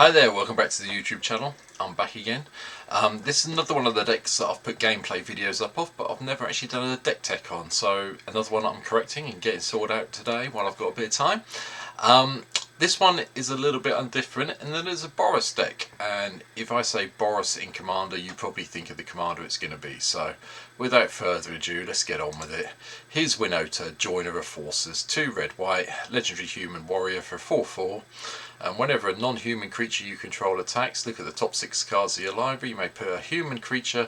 Hi there, welcome back to the YouTube channel. I'm back again. This is another one of the decks that I've put gameplay videos up of, but I've never actually done a deck tech on, so another one I'm correcting and getting sorted out today while I've got a bit of time. This one is a little bit undifferent, and then there's a Boros deck, and if I say Boros in Commander, you probably think of the Commander it's going to be, so without further ado, let's get on with it. Here's Winota, Joiner of Forces, 2 red-white, legendary human warrior for 4/4. And whenever a non-human creature you control attacks, look at the top 6 cards of your library. You may put a human creature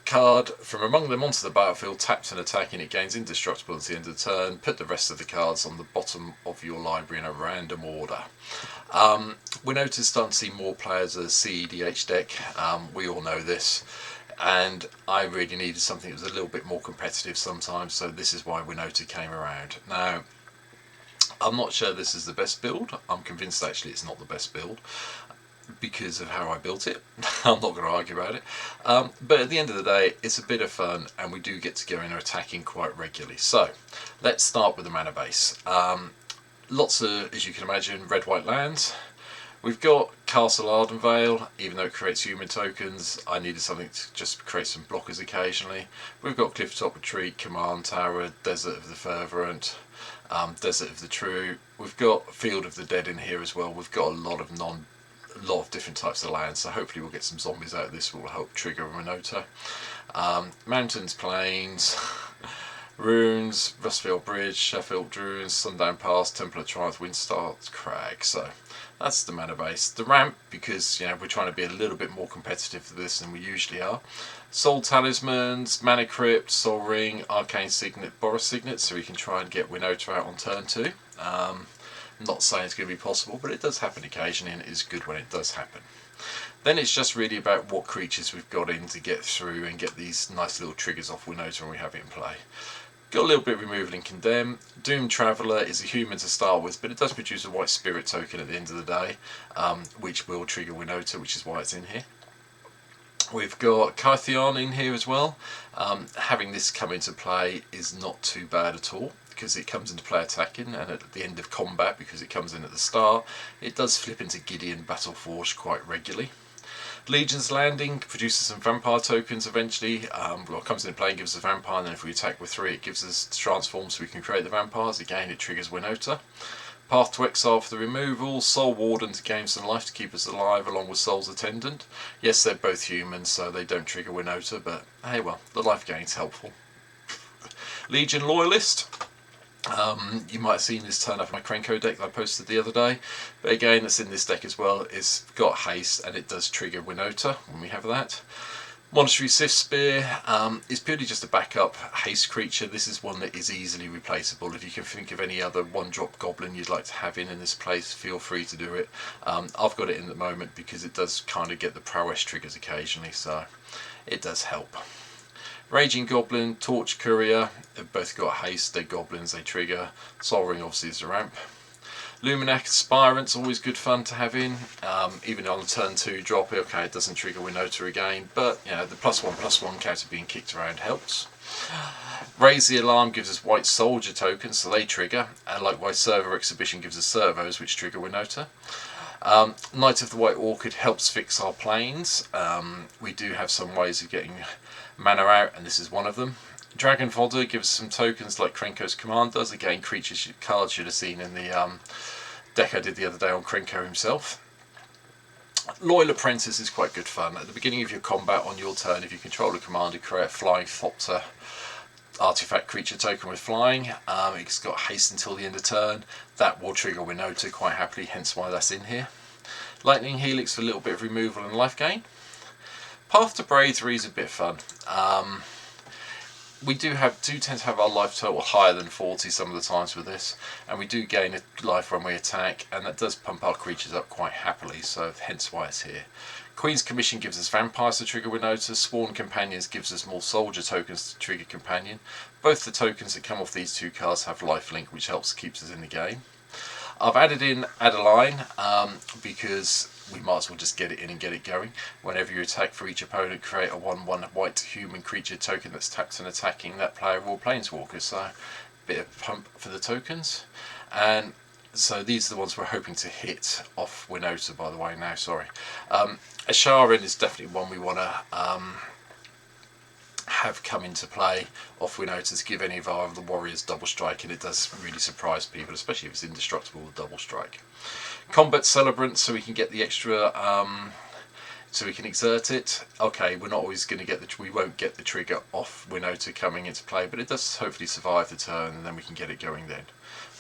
card from among them onto the battlefield, tapped and attacking. It gains indestructible at the end of the turn. Put the rest of the cards on the bottom of your library in a random order. Winota's starting to see more players as a CEDH deck. We all know this. And I really needed something that was a little bit more competitive sometimes, so this is why Winota came around. Now, I'm not sure this is the best build. I'm convinced actually it's not the best build because of how I built it. I'm not going to argue about it. But at the end of the day, it's a bit of fun and we do get to go in attacking quite regularly. So let's start with the mana base. Lots of, as you can imagine, red-white lands. We've got Castle Ardenvale, even though it creates human tokens, I needed something to just create some blockers occasionally. We've got Clifftop Retreat, Command Tower, Desert of the Fervent, Desert of the True. We've got Field of the Dead in here as well. We've got a lot of different types of lands, so hopefully we'll get some zombies out of this, will help trigger Winota. Mountains, Plains, Runes, Rustfield Bridge, Sheffield Druids, Sundown Pass, Temple of Triumph, Windstar, Crag. So that's the mana base. The ramp, because we're trying to be a little bit more competitive for this than we usually are. Soul Talismans, Mana Crypt, Soul Ring, Arcane Signet, Boros Signet, so we can try and get Winota out on turn 2. I'm not saying it's going to be possible, but it does happen occasionally and it is good when it does happen. Then it's just really about what creatures we've got in to get through and get these nice little triggers off Winota when we have it in play. Got a little bit of removal in Condemn. Doom Traveller is a human to start with, but it does produce a white spirit token at the end of the day, which will trigger Winota, which is why it's in here. We've got Kytheon in here as well. Having this come into play is not too bad at all, because it comes into play attacking, and at the end of combat, because it comes in at the start, it does flip into Gideon Battleforged quite regularly. Legion's Landing produces some vampire tokens eventually. Well, it comes into play and gives us a vampire, and then if we attack with 3 it gives us transform so we can create the vampires. Again, it triggers Winota. Path to Exile for the removal, Soul Warden to gain some life to keep us alive, along with Soul's Attendant. Yes, they're both humans, so they don't trigger Winota, but hey, well, the life gain's helpful. Legion Loyalist. You might have seen this turn up in my Krenko deck that I posted the other day, but again, it's in this deck as well. It's got haste and it does trigger Winota when we have that. Monastery Sith Spear is purely just a backup haste creature. This is one that is easily replaceable. If you can think of any other 1-drop goblin you'd like to have in this place, feel free to do it. I've got it in at the moment because it does kind of get the prowess triggers occasionally, so it does help. Raging Goblin, Torch Courier, they've both got haste, they're goblins, they trigger. Soul Ring obviously is the ramp. Luminac Aspirant's always good fun to have in, even on the turn 2 drop, okay, it doesn't trigger Winota again, but the +1/+1 counter being kicked around helps. Raise the Alarm gives us white soldier tokens, so they trigger, and likewise Servo Exhibition gives us servos, which trigger Winota. Knight of the White Orchid helps fix our planes. We do have some ways of getting mana out, and this is one of them. Dragon Fodder gives us some tokens like Krenko's Command does. Again, creatures cards you'd have seen in the deck I did the other day on Krenko himself. Loyal Apprentice is quite good fun. At the beginning of your combat on your turn, if you control a commander, create a Flying Thopter artifact creature token with flying. It's got haste until the end of turn. That will trigger Winota quite happily, hence why that's in here. Lightning Helix for a little bit of removal and life gain. Path to Bravery is a bit fun. We do tend to have our life total higher than 40 some of the times with this, and we do gain a life when we attack, and that does pump our creatures up quite happily, so hence why it's here. Queen's Commission gives us vampires to trigger Winota. Sworn Companions gives us more soldier tokens to trigger Companion. Both the tokens that come off these 2 cards have lifelink, which helps keeps us in the game. I've added in Adeline because we might as well just get it in and get it going. Whenever you attack for each opponent, create a 1/1 white human creature token that's tapped and attacking that player or planeswalker. So a bit of pump for the tokens. And So these are the ones we're hoping to hit off Winota, by the way, now, sorry. Asharin is definitely one we want to have come into play off Winota to give any of the warriors double strike, and it does really surprise people, especially if it's indestructible with double strike. Combat Celebrant, so we can get the extra, so we can exert it. Okay, we're not always going to we won't get the trigger off Winota coming into play, but it does hopefully survive the turn, and then we can get it going then.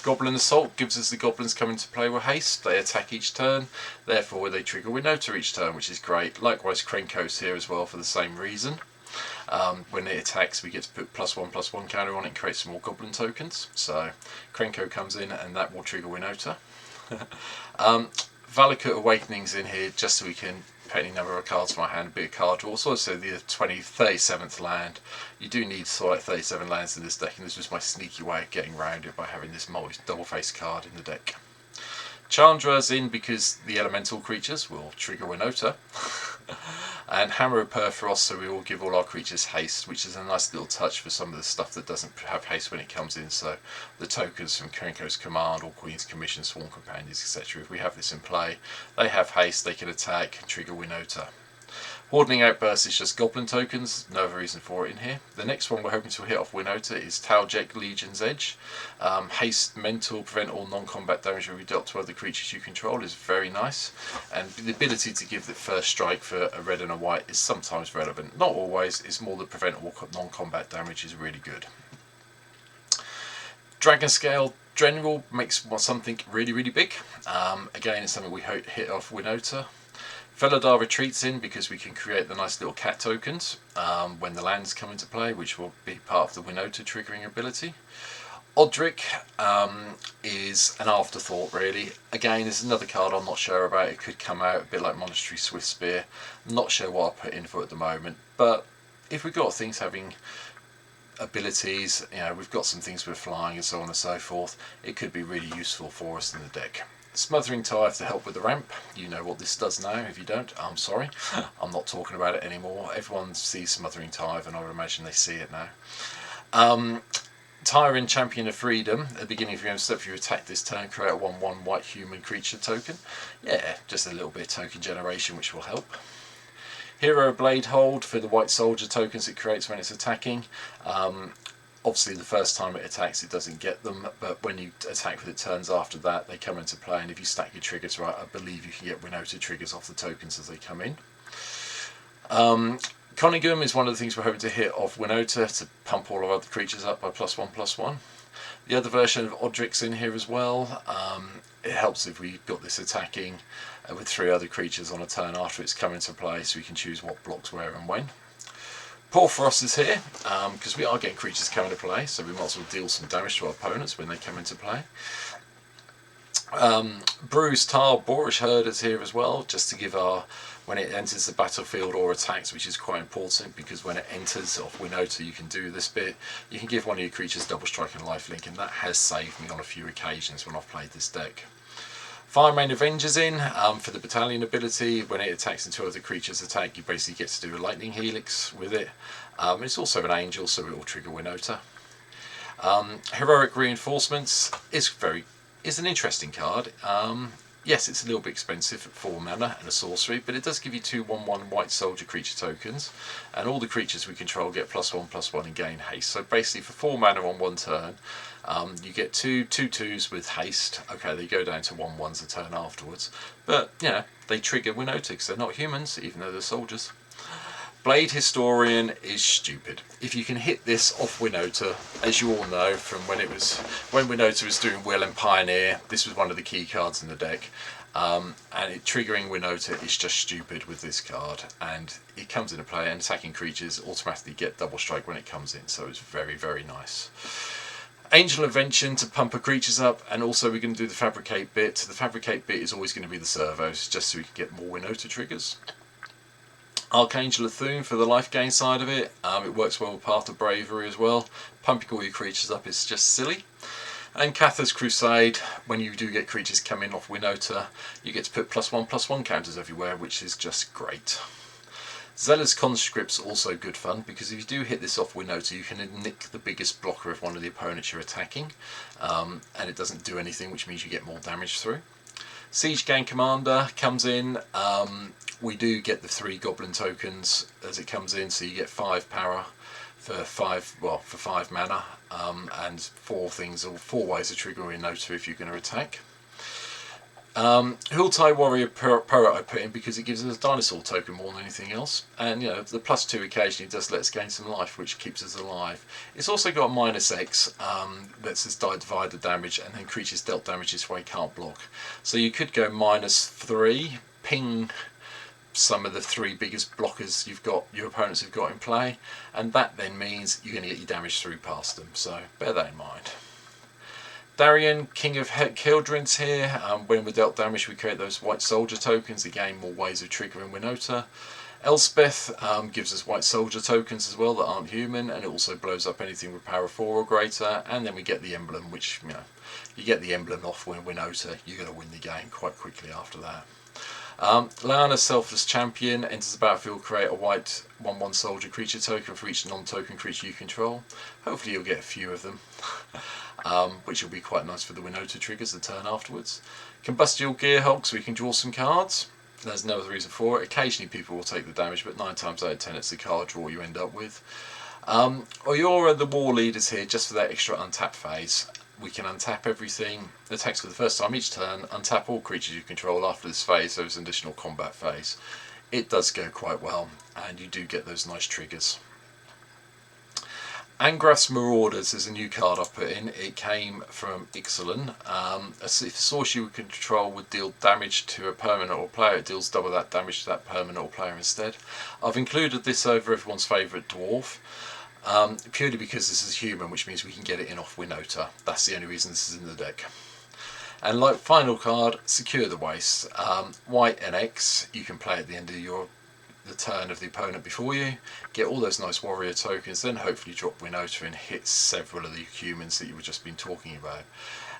Goblin Assault gives us the goblins come into play with haste. They attack each turn, therefore they trigger Winota each turn, which is great. Likewise, Krenkos here as well for the same reason. When it attacks, we get to put +1/+1 counter on it and create some more goblin tokens. So Krenko comes in and that will trigger Winota. Valakut Awakening's in here just so we can put any number of cards from our hand, a bit of card draw. Also the 37th land. You do need sort of like 37 lands in this deck, and this was my sneaky way of getting around it by having this double face card in the deck. Chandra's in because the elemental creatures will trigger Winota. And Hammer of Perforos, so we will give all our creatures haste, which is a nice little touch for some of the stuff that doesn't have haste when it comes in. So the tokens from Krenko's Command or Queen's Commission, Sworn Companions, etc. If we have this in play, they have haste, they can attack and trigger Winota. Hordening Outburst is just goblin tokens, no other reason for it in here. The next one we're hoping to hit off Winota is Taljek Legion's Edge. Haste Mental, prevent all non-combat damage will be dealt to other creatures you control is very nice. And the ability to give the first strike for a red and a white is sometimes relevant. Not always, it's more the prevent all non-combat damage is really good. Dragon Scale General makes something really, really big. Again, it's something we hit off Winota. Felidar Retreats in because we can create the nice little cat tokens when the lands come into play, which will be part of the Winota triggering ability. Odric is an afterthought really. Again, there's another card I'm not sure about. It could come out a bit like Monastery Swift Spear. I'm not sure what I'll put in for at the moment, but if we've got things having abilities, you know, we've got some things with flying and so on and so forth, it could be really useful for us in the deck. Smothering Tithe to help with the ramp. You know what this does now. If you don't, I'm sorry. I'm not talking about it anymore. Everyone sees Smothering Tithe, and I would imagine they see it now. Tyran, Champion of Freedom. At the beginning of your own step, if you attack this turn, create a 1/1 white human creature token. Yeah, just a little bit of token generation, which will help. Hero Blade Hold for the white soldier tokens it creates when it's attacking. Obviously the first time it attacks it doesn't get them, but when you attack with it turns after that they come into play, and if you stack your triggers right, I believe you can get Winota triggers off the tokens as they come in. Conigum is one of the things we're hoping to hit off Winota to pump all our other creatures up by +1/+1. The other version of Odric's in here as well. It helps if we've got this attacking with 3 other creatures on a turn after it's come into play, so we can choose what blocks where and when. Porphyros is here because we are getting creatures coming into play, so we might as well deal some damage to our opponents when they come into play. Bruised Tar Boorish Herd is here as well, just to give when it enters the battlefield or attacks, which is quite important because when it enters off Winota you can do this bit. You can give one of your creatures double strike and lifelink, and that has saved me on a few occasions when I've played this deck. Firemane Avenger's in for the battalion ability. When it attacks into other creatures attack, you basically get to do a lightning helix with it. It's also an angel, so it will trigger Winota. Heroic Reinforcements is an interesting card. Yes, it's a little bit expensive at 4 mana and a sorcery, but it does give you 2/1/1 white soldier creature tokens, and all the creatures we control get +1/+1 and gain haste. So basically for 4 mana on 1 turn, you get 2/2s with haste. Okay, they go down to 1/1s a turn afterwards, but you know, they trigger Winota because they're not humans, even though they're soldiers. Blade Historian is stupid. If you can hit this off Winota, as you all know from when Winota was doing Will and Pioneer, this was one of the key cards in the deck, and triggering Winota is just stupid with this card, and it comes into play and attacking creatures automatically get double strike when it comes in, so it's very, very nice. Angel Invention to pump our creatures up, and also we're going to do the Fabricate bit. The Fabricate bit is always going to be the servos, just so we can get more Winota triggers. Archangel of Thune for the life gain side of it. It works well with Path of Bravery as well. Pumping all your creatures up is just silly. And Cathar's Crusade, when you do get creatures coming off Winota, you get to put +1/+1 counters everywhere, which is just great. Zealous Conscript's also good fun, because if you do hit this off Winota, you can nick the biggest blocker of one of the opponents you're attacking, and it doesn't do anything, which means you get more damage through. Siege Gang Commander comes in. We do get the 3 Goblin tokens as it comes in, so you get 5 power for 5 mana, and 4 things, or 4 ways of triggering Winota if you're going to attack. Hultai Warrior Poet I put in because it gives us a dinosaur token more than anything else, and you know, the +2 occasionally does let us gain some life, which keeps us alive. It's also got -X, lets us divide the damage, and then creatures dealt damage this way can't block. So you could go -3, ping some of the 3 biggest blockers your opponents have got in play, and that then means you're going to get your damage through past them, so bear that in mind. Tyran, King of Kildrins here. When we're dealt damage, we create those white soldier tokens, again more ways of triggering Winota. Elspeth gives us white soldier tokens as well that aren't human, and it also blows up anything with power 4 or greater. And then we get the emblem, which, you know, you get the emblem off when Winota, you're going to win the game quite quickly after that. Lana, Selfless Champion, enters the battlefield, create a white 1/1 soldier creature token for each non-token creature you control. Hopefully you'll get a few of them, which will be quite nice for the Winota triggers the turn afterwards. Combustible Gearhulk, so we can draw some cards. There's no other reason for it. Occasionally people will take the damage, but 9 times out of 10 it's the card draw you end up with. Oyora, the War Leaders here, just for that extra untap phase. We can untap everything, attacks for the first time each turn, untap all creatures you control after this phase, so it's an additional combat phase. It does go quite well, and you do get those nice triggers. Angrath's Marauders is a new card I've put in. It came from Ixalan. If a source you control would deal damage to a permanent or player, it deals double that damage to that permanent or player instead. I've included this over everyone's favourite dwarf. Purely because this is human, which means we can get it in off Winota. That's the only reason this is in the deck. And like final card, Secure the Waste. White NX, you can play at the end of the turn of the opponent before you, get all those nice warrior tokens, then hopefully drop Winota and hit several of the humans that you've just been talking about.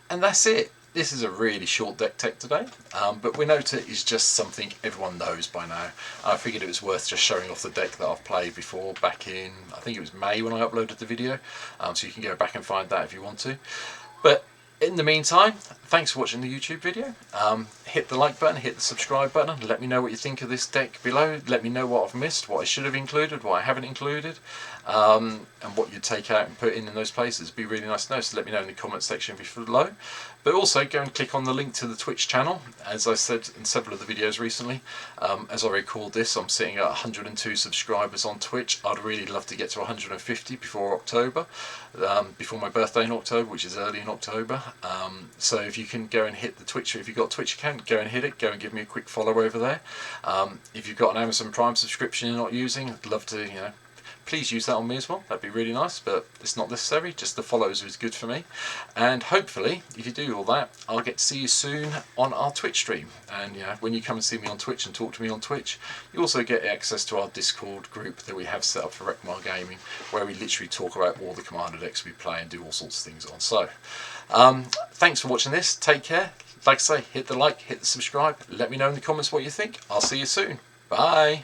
And that's it. This is a really short deck tech today, but Winota is just something everyone knows by now. I figured it was worth just showing off the deck that I've played before back in, I think it was May when I uploaded the video, so you can go back and find that if you want to. But in the meantime, thanks for watching the YouTube video. Hit the like button, hit the subscribe button, let me know what you think of this deck below. Let me know what I've missed, what I should have included, what I haven't included, and what you'd take out and put in those places. It'd be really nice to know, so let me know in the comment section below. But also go and click on the link to the Twitch channel. As I said in several of the videos recently, as I record this, I'm sitting at 102 subscribers on Twitch. I'd really love to get to 150 before October, before my birthday in October, which is early in October. So if you can go and hit the Twitch, if you've got a Twitch account, go and hit it, go and give me a quick follow over there. If you've got an Amazon Prime subscription you're not using, I'd love to, you know, please use that on me as well. That'd be really nice, but it's not necessary. Just the follows is good for me. And hopefully, if you do all that, I'll get to see you soon on our Twitch stream. And you know, when you come and see me on Twitch and talk to me on Twitch, you also get access to our Discord group that we have set up for Rekmar Gaming, where we literally talk about all the Commander decks we play and do all sorts of things on. So, thanks for watching this. Take care. Like I say, hit the like, hit the subscribe. Let me know in the comments what you think. I'll see you soon. Bye.